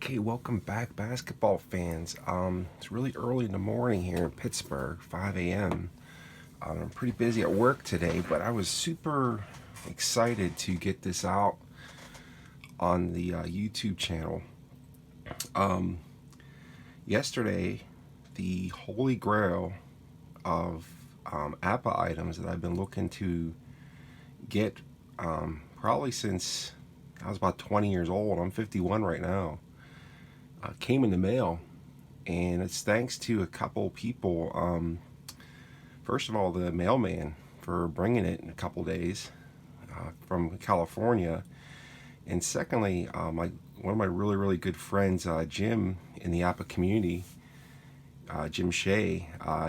Okay, welcome back, basketball fans. It's really early in the morning here in Pittsburgh, 5 a.m. I'm pretty busy at work today, but I was super excited to get this out on the YouTube channel. Um, Yesterday, the holy grail of APBA items that I've been looking to get probably since I was about 20 years old. I'm 51 right now. Came in the mail, and it's thanks to a couple people. First of all, the mailman for bringing it in a couple days from California, and secondly, one of my really good friends, Jim in the APA community, Jim Shea.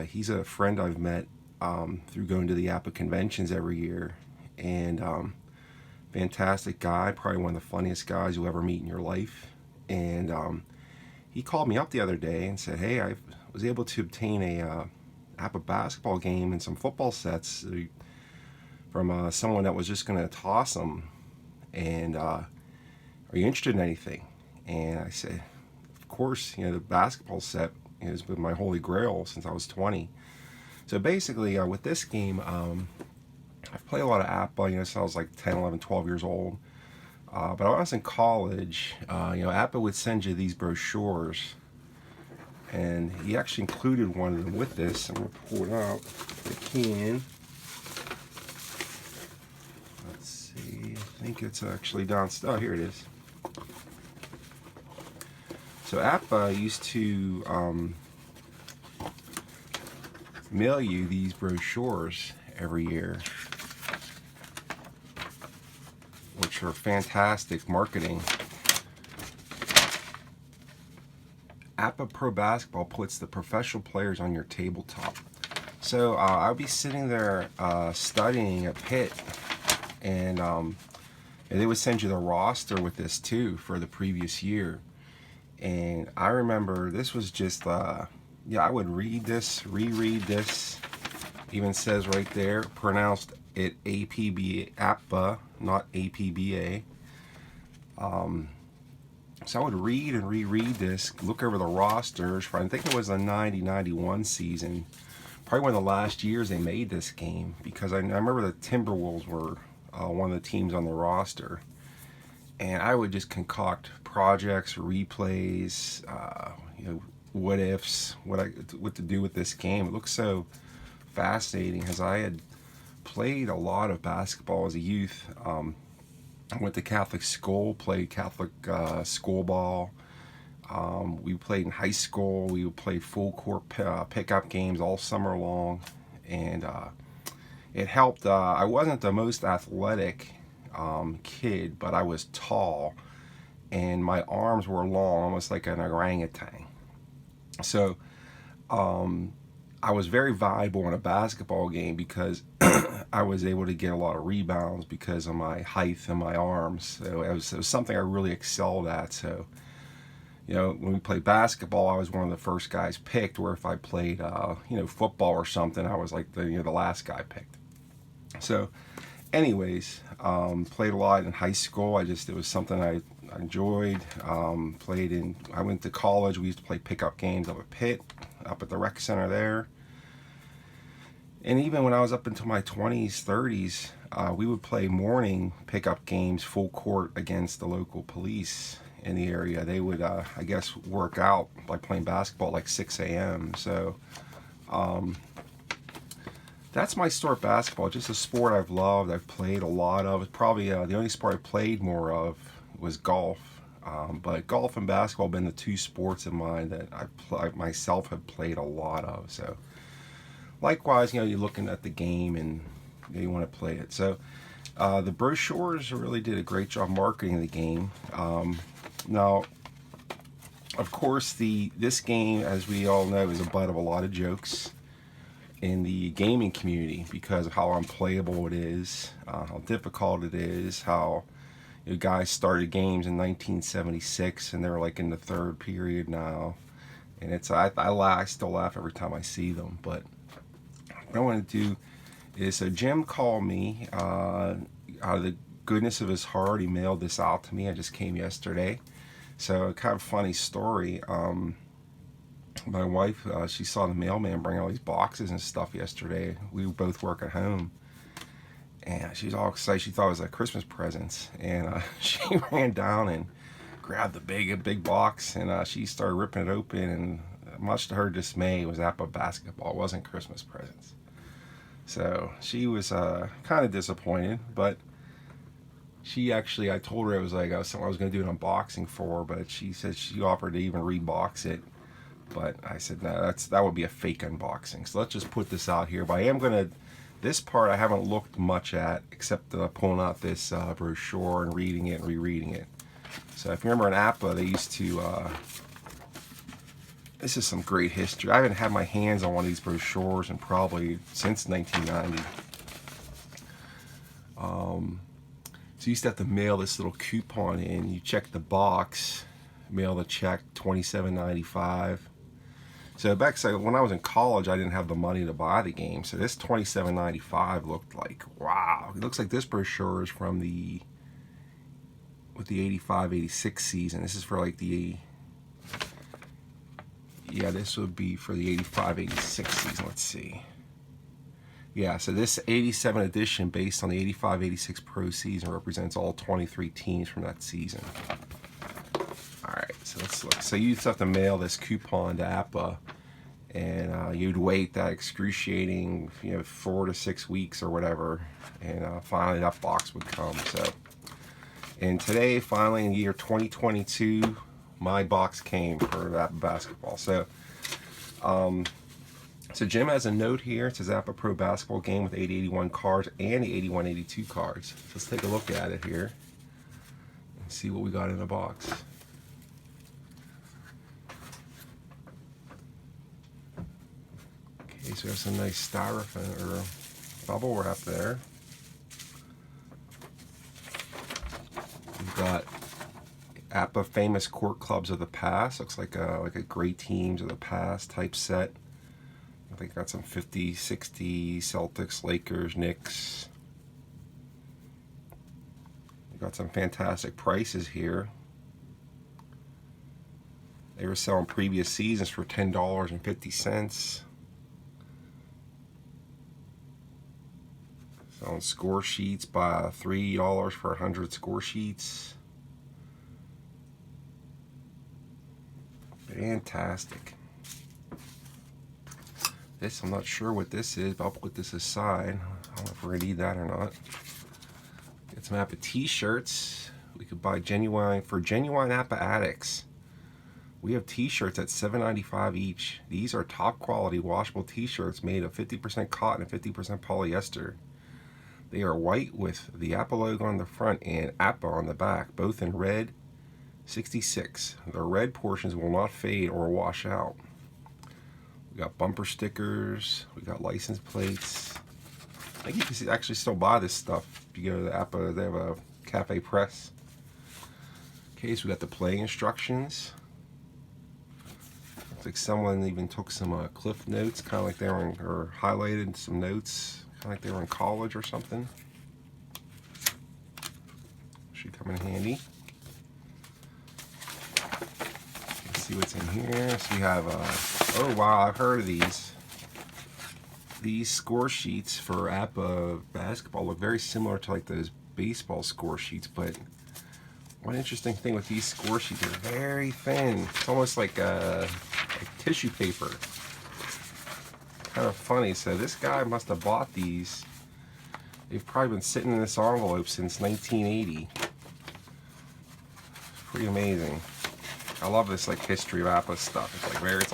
He's a friend I've met through going to the APA conventions every year, and fantastic guy, probably one of the funniest guys you'll ever meet in your life, and he called me up the other day and said, "Hey, I was able to obtain a APA basketball game and some football sets from someone that was just going to toss them. And are you interested in anything?" And I said, "Of course. The basketball set has been my holy grail since I was 20." So basically, with this game, I've played a lot of APA. Since I was like 10, 11, 12 years old. But when I was in college, APA would send you these brochures, and he actually included one of them with this. I'm going to pull it out if I can. Let's see, I think it's actually downstairs. Oh, here it is. So APA used to mail you these brochures every year, which are fantastic marketing. APA Pro Basketball puts the professional players on your tabletop. So I'll be sitting there studying at Pitt, and they would send you the roster with this too for the previous year. And I remember this was just, I would read this, reread this. Even says right there, pronounced it APBA, APBA, not APBA. So I would read and reread this, look over the rosters for, I think it was the 90-91 season, probably one of the last years they made this game, because I remember the Timberwolves were one of the teams on the roster. And I would just concoct projects, replays, what ifs, what to do with this game. It looks so fascinating, as I had played a lot of basketball as a youth. I went to Catholic school, played Catholic school ball. We played in high school. We would play full court pickup games all summer long, and it helped. I wasn't the most athletic kid, but I was tall, and my arms were long, almost like an orangutan. So I was very valuable in a basketball game because I was able to get a lot of rebounds because of my height and my arms. So it was something I really excelled at. So, when we played basketball, I was one of the first guys picked, where if I played, football or something, I was like the last guy picked. So anyways, played a lot in high school. It was something I enjoyed. I went to college. We used to play pickup games up at Pitt, up at the rec center there. And even when I was up into my 20s, 30s, we would play morning pickup games full court against the local police in the area. They would, work out by playing basketball at like 6 a.m. So that's my story of basketball. Just a sport I've loved. I've played a lot of. It's probably the only sport I played more of was golf. But golf and basketball have been the two sports of mine that I myself have played a lot of. So likewise, you're looking at the game and you want to play it. So the brochures really did a great job marketing the game. Now, of course, this game, as we all know, is a butt of a lot of jokes in the gaming community because of how unplayable it is, how difficult it is, how guys started games in 1976 and they're like in the third period now, and I still laugh every time I see them. But what I want to do is, so Jim called me out of the goodness of his heart. He mailed this out to me. I just came yesterday. So, kind of funny story. My wife, she saw the mailman bring all these boxes and stuff yesterday. We both work at home, and she was all excited. She thought it was like Christmas presents, and she ran down and grabbed the big box, and she started ripping it open. And much to her dismay, it was APBA basketball. It wasn't Christmas presents. So she was kind of disappointed, but she actually, I told her it was like something I was going to do an unboxing for, but she said she offered to even rebox it. But I said, no, that would be a fake unboxing. So let's just put this out here. But I am going to, this part I haven't looked much at, except pulling out this brochure and reading it and rereading it. So if you remember in APBA, they used to, this is some great history. I haven't had my hands on one of these brochures in probably since 1990. So you used to have to mail this little coupon in. You check the box, mail the check, $27.95. So back when I was in college, I didn't have the money to buy the game. So this $27.95 looked like, wow. It looks like this brochure is from the 85-86 season. This is for like the, yeah, this would be for the 85-86 season. Let's see. Yeah, so this 87 edition based on the 85-86 pro season represents all 23 teams from that season. Alright, so let's look. So you used to have to mail this coupon to APBA, and you'd wait that excruciating 4 to 6 weeks or whatever, and finally that box would come. So, and today, finally in the year 2022, my box came for that basketball. So, so Jim has a note here. It says APBA Pro Basketball game with 80-81 cards and the 81-82 cards. So let's take a look at it here and see what we got in the box. Okay, so we have some nice styrofoam or bubble wrap there. We've got APBA Famous Court Clubs of the Past. Looks like a Great Teams of the Past type set. I think got some 50, 60 Celtics, Lakers, Knicks. We've got some fantastic prices here. They were selling previous seasons for $10.50. Selling score sheets by $3 for 100 score sheets. Fantastic. This, I'm not sure what this is, but I'll put this aside. I don't know if we're going to need that or not. Get some APBA t-shirts. We could buy genuine APBA addicts. We have t-shirts at $7.95 each. These are top quality washable t-shirts made of 50% cotton and 50% polyester. They are white with the APBA logo on the front and APBA on the back, both in red 66. The red portions will not fade or wash out. We got bumper stickers, we got license plates. I think you can actually still buy this stuff. If you go to the APBA, they have a cafe press. Okay, so we got the play instructions. Looks like someone even took some cliff notes, kind of like they were in, or highlighted some notes, kind of like they were in college or something. Should come in handy. Let's see what's in here. So we have, oh wow, I've heard of these. These score sheets for APBA basketball look very similar to like those baseball score sheets, but one interesting thing with these score sheets, they're very thin. It's almost like tissue paper. Kind of funny. So this guy must have bought these. They've probably been sitting in this envelope since 1980. Pretty amazing. I love this like history of APBA stuff. It's like very, it's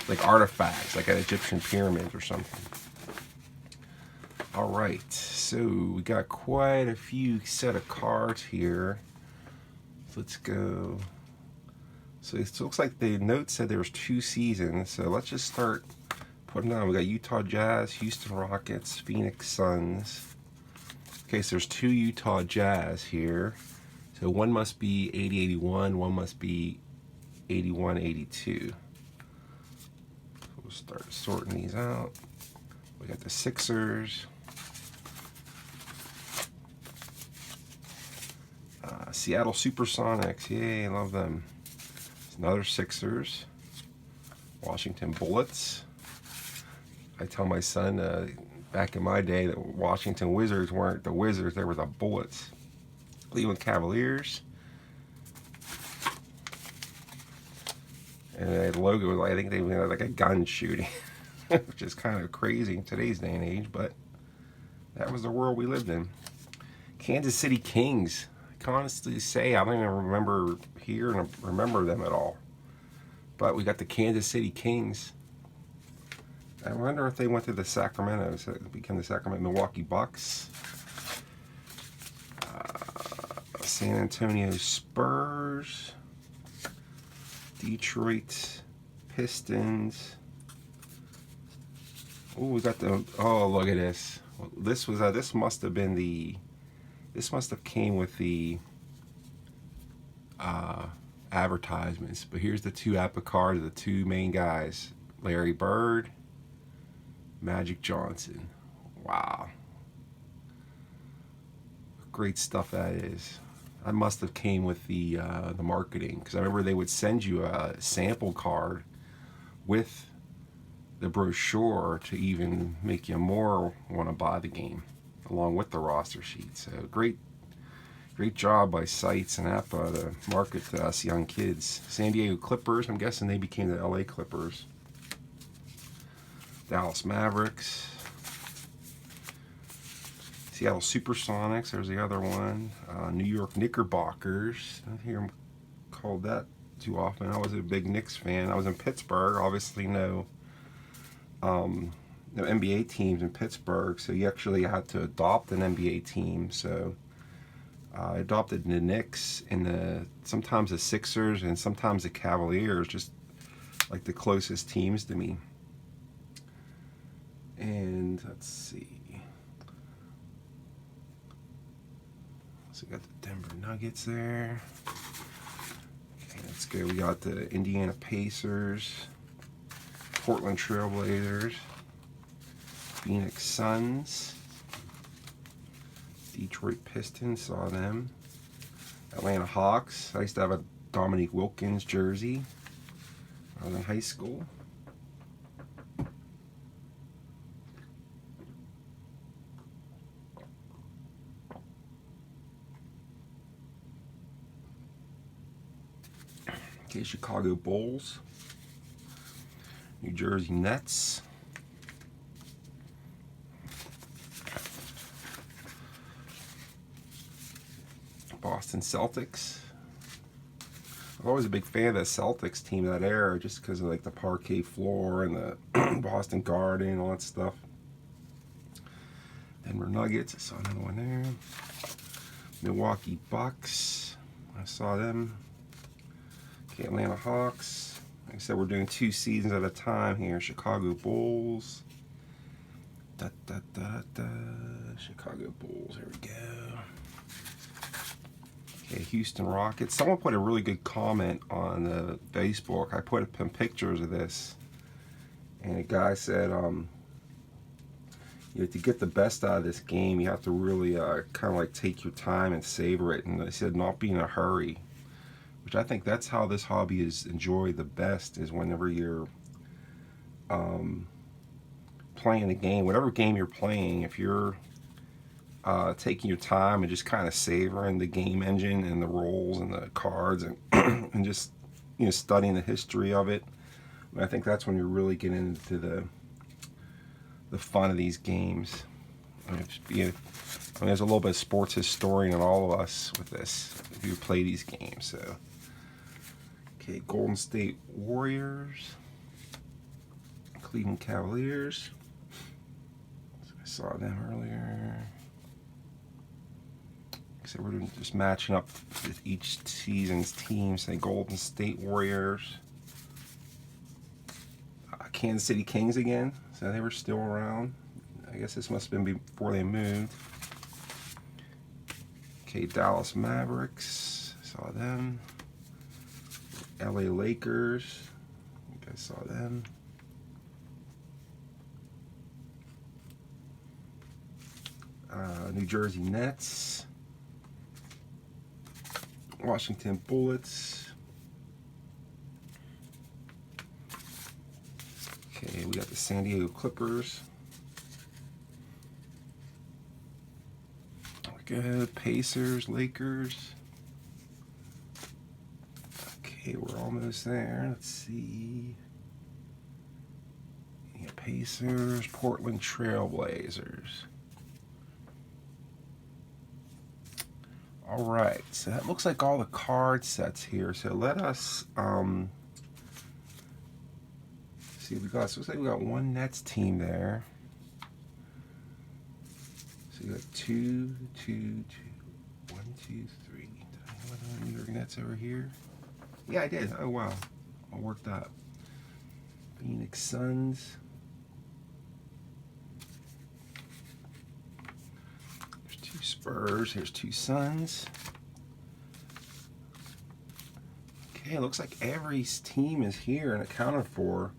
like artifacts, like an Egyptian pyramid or something. All right, so we got quite a few set of cards here. Let's go. So it looks like the note said there was 2 seasons. So let's just start putting on. We got Utah Jazz, Houston Rockets, Phoenix Suns. Okay, so there's 2 Utah Jazz here. So one must be 80-81, one must be 81-82. We'll start sorting these out. We got the Sixers. Seattle Supersonics, yay, love them. Another Sixers. Washington Bullets. I tell my son back in my day that Washington Wizards weren't the Wizards, they were the Bullets. Cleveland Cavaliers. And the logo was, I think they had like a gun shooting, which is kind of crazy in today's day and age, but that was the world we lived in. Kansas City Kings. I can honestly say I don't even remember remember them at all. But we got the Kansas City Kings. I wonder if they went to the Sacramento, so it became the Sacramento Milwaukee Bucks. San Antonio Spurs. Detroit Pistons. Oh, we got the. Oh, look at this. This was. This must have been the. This must have came with the advertisements. But here's the two APBA cards of the two main guys: Larry Bird, Magic Johnson. Wow, great stuff that is. I must have came with the marketing, because I remember they would send you a sample card with the brochure to even make you more want to buy the game, along with the roster sheet. So great job by Sites and APBA to market to us young kids. San Diego Clippers, I'm guessing they became the LA Clippers. Dallas Mavericks. Seattle Supersonics, there's the other one. New York Knickerbockers. I don't hear them called that too often. I was a big Knicks fan. I was in Pittsburgh, obviously no NBA teams in Pittsburgh, so you actually had to adopt an NBA team. So I adopted the Knicks and sometimes the Sixers and sometimes the Cavaliers, just like the closest teams to me. And let's see. So we got the Denver Nuggets there. Okay, let's go. We got the Indiana Pacers, Portland Trailblazers, Phoenix Suns, Detroit Pistons, saw them. Atlanta Hawks. I used to have a Dominique Wilkins jersey when I was in high school. Okay, Chicago Bulls, New Jersey Nets, Boston Celtics. I'm always a big fan of the Celtics team of that era, just because of like the parquet floor and the Boston Garden and all that stuff. Denver Nuggets, I saw another one there. Milwaukee Bucks, I saw them. Okay, Atlanta Hawks. Like I said, we're doing 2 seasons at a time here. Chicago Bulls. Chicago Bulls, here we go. Okay, Houston Rockets. Someone put a really good comment on the Facebook. I put up some pictures of this. And a guy said, to get the best out of this game, you have to really kind of like take your time and savor it. And they said not be in a hurry. Which I think that's how this hobby is enjoyed the best, is whenever you're playing the game, whatever game you're playing, if you're taking your time and just kind of savoring the game engine and the rolls and the cards and and just studying the history of it, I think that's when you're really getting into the fun of these games. There's a little bit of sports historian in all of us with this, if you play these games. So. Okay, Golden State Warriors, Cleveland Cavaliers. I saw them earlier. So we're just matching up with each season's team. Say Golden State Warriors, Kansas City Kings again. So they were still around. I guess this must have been before they moved. Okay, Dallas Mavericks. Saw them. LA Lakers, I think I saw them. New Jersey Nets. Washington Bullets. Okay, we got the San Diego Clippers. Good. Pacers, Lakers. Okay, we're almost there. Let's see. Yeah, Pacers, Portland Trail Blazers. All right, so that looks like all the card sets here. So let us see what we got. So it looks like we got one Nets team there. So you got two, 1, 2, 3. Did I have one New York Nets over here? Yeah, I did. Oh wow, all worked out. Phoenix Suns. There's 2 Spurs. Here's 2 Suns. Okay, it looks like every team is here and accounted for.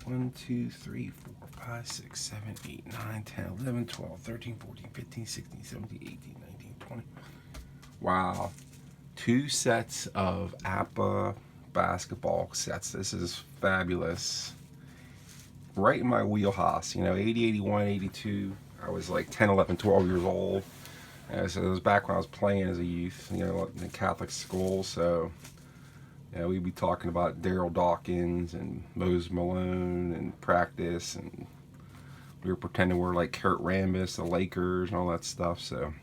1, 2, 3, 4, 5, 6, 7, 8, 9, 10, 11, 12, 13, 14, 15, 16, 17, 18, 19, 20. Wow. 2 sets of APBA basketball sets. This is fabulous. Right in my wheelhouse. You know, 80, 81, 82. I was like 10, 11, 12 years old. And so it was back when I was playing as a youth, you know, in Catholic school. So, yeah, we'd be talking about Daryl Dawkins and Mose Malone and practice, and we were pretending we were like Kurt Rambis, the Lakers, and all that stuff. So,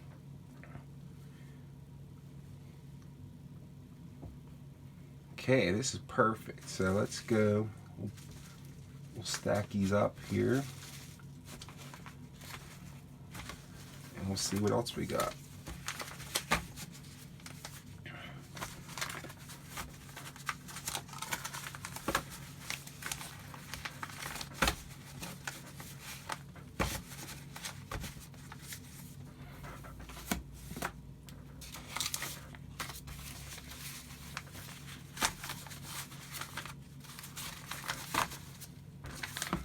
okay, this is perfect. So let's go. We'll stack these up here, and we'll see what else we got.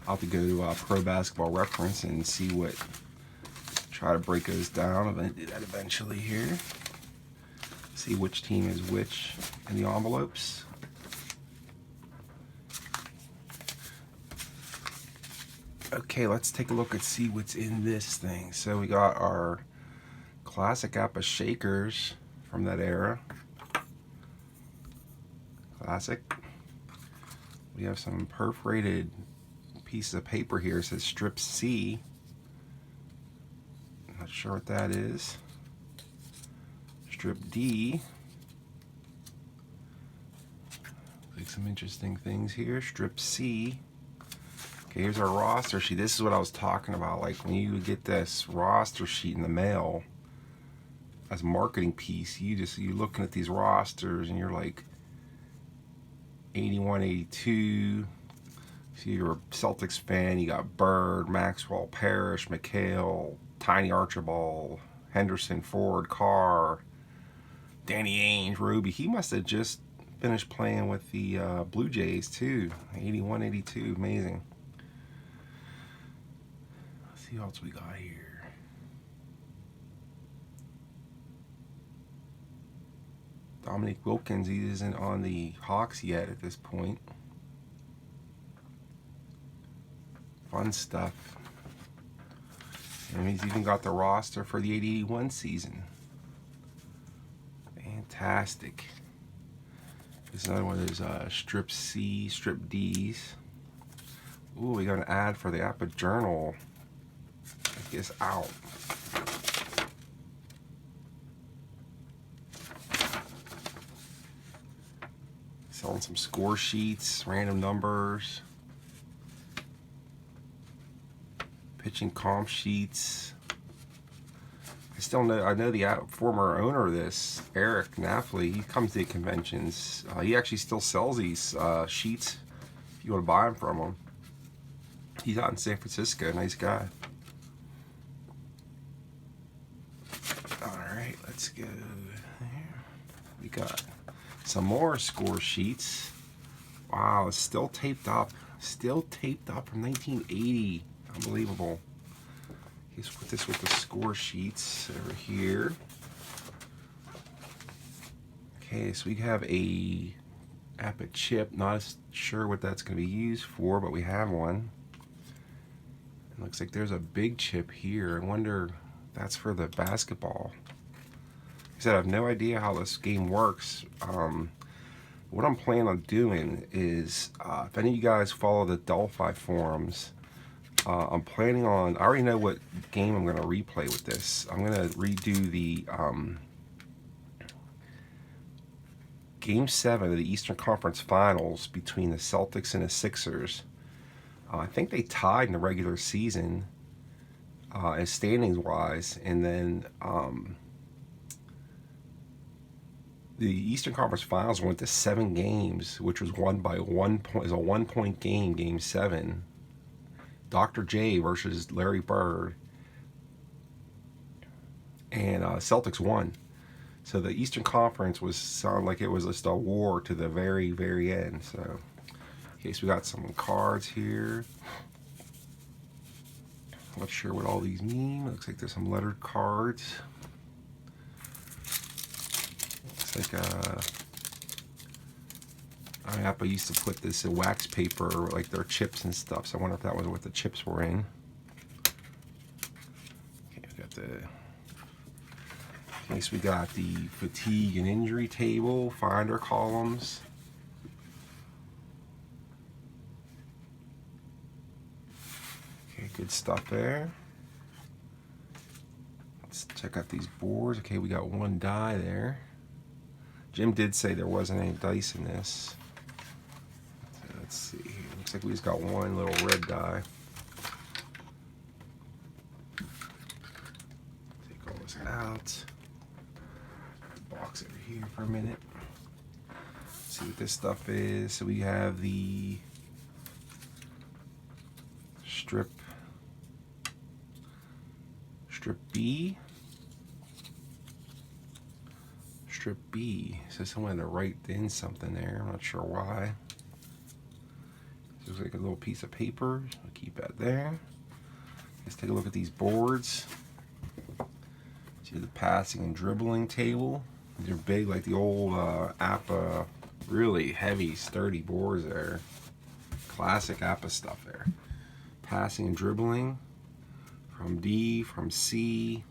I'll have to go to Pro Basketball Reference and see what, try to break those down. I'm going to do that eventually here. See which team is which in the envelopes. Okay, let's take a look and see what's in this thing. So we got our classic APBA shakers from that era. Classic. We have some perforated pieces of paper here. It says strip C. Not sure what that is. Strip D. Like some interesting things here. Strip C. Okay, here's our roster sheet. This is what I was talking about. Like when you get this roster sheet in the mail as a marketing piece, you're looking at these rosters and you're like 81, 82. So you're a Celtics fan, you got Bird, Maxwell, Parrish, McHale, Tiny Archibald, Henderson, Ford, Carr, Danny Ainge, Ruby. He must have just finished playing with the Blue Jays too. 81, 82, amazing. Let's see what else we got here. Dominique Wilkins, he isn't on the Hawks yet at this point. Fun stuff. And he's even got the roster for the 80-81 season. Fantastic. There's another one of those strip C, strip D's. Ooh, we got an ad for the APBA Journal. Check this out. Selling some score sheets, random numbers. Pitching comp sheets. I know the former owner of this, Eric Knafley. He comes to the conventions. He actually still sells these sheets if you want to buy them from him. He's out in San Francisco. Nice guy. All right, let's go there. We got some more score sheets. Wow, it's still taped up. Still taped up from 1980. Unbelievable. Let's put this with the score sheets over here. Okay, so we have a APBA chip. Not sure what that's going to be used for, but we have one. It looks like there's a big chip here. I wonder if that's for the basketball. Like I said, I have no idea how this game works. What I'm planning on doing is, if any of you guys follow the Delphi forums, I'm planning on, I already know what game I'm going to replay with this. I'm going to redo the Game 7 of the Eastern Conference Finals between the Celtics and the Sixers. I think they tied in the regular season as standings wise, and then the Eastern Conference Finals went to 7 games, which was won by 1 point. It was a 1-point game, Game 7. Dr. J versus Larry Bird, and Celtics won. So the Eastern Conference sounded like it was just a war to the very, very end. So, okay, so we got some cards here. Not sure what all these mean. Looks like there's some lettered cards. Looks like APBA used to put this in wax paper, like their chips and stuff. So I wonder if that was what the chips were in. Okay, we got the. Next, we got the fatigue and injury table, finder columns. Okay, good stuff there. Let's check out these boards. Okay, we got 1 die there. Jim did say there wasn't any dice in this. So let's see here. Looks like we just got 1 little red die. Take all this out. Box over here for a minute. Let's see what this stuff is. So we have the strip B. Strip B. So someone had to write in something there. I'm not sure why. Looks like a little piece of paper. I'll keep that there. Let's take a look at these boards. See the passing and dribbling table. These are big, like the old APBA, really heavy, sturdy boards there. Classic APBA stuff there. Passing and dribbling from D, from C.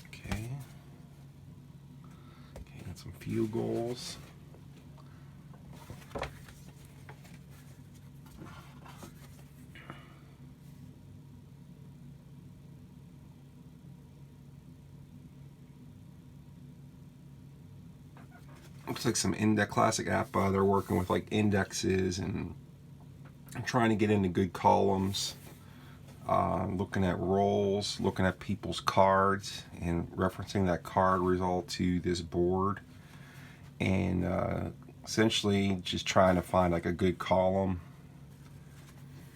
Okay. Okay, got some field goals. Looks like some classic APBA. They're working with like indexes and trying to get into good columns. Looking at roles, looking at people's cards, and referencing that card result to this board, and essentially just trying to find like a good column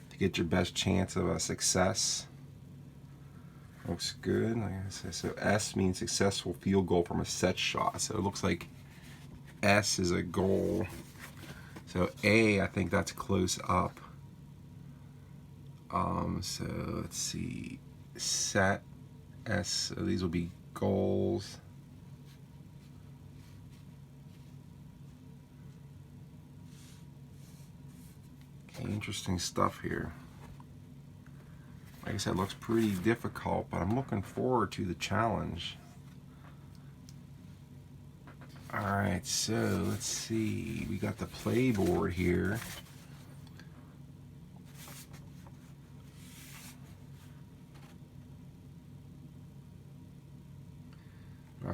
to get your best chance of a success. Looks good. Like I said, so S means successful field goal from a set shot. So it looks like S is a goal. So A, I think that's close up. So let's see, set S. So these will be goals. Okay, interesting stuff here. Like I said, it looks pretty difficult, but I'm looking forward to the challenge. Alright, so let's see. We got the play board here.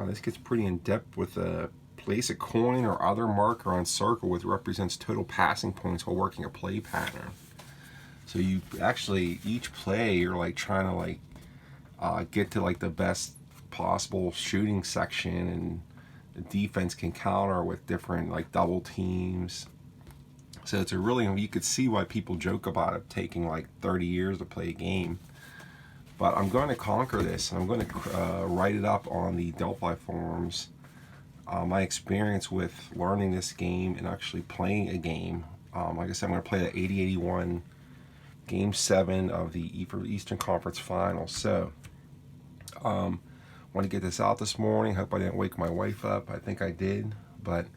This gets pretty in depth with place a coin or other marker on circle which represents total passing points while working a play pattern. So you actually, each play, you're like trying to like get to like the best possible shooting section, and the defense can counter with different like double teams. So it's a really, you could see why people joke about it taking like 30 years to play a game. But I'm going to conquer this, and I'm going to write it up on the Delphi forums. My experience with learning this game and actually playing a game. Like I said, I'm going to play the 80-81 Game 7 of the Eastern Conference Finals. So Want to get this out this morning. Hope I didn't wake my wife up. I think I did, but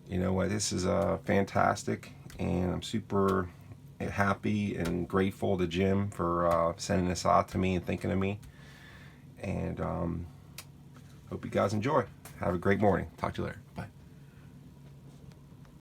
you know what? This is fantastic, and I'm super happy and grateful to Jim for sending this out to me and thinking of me. And hope you guys enjoy. Have a great morning. Talk to you later. Bye.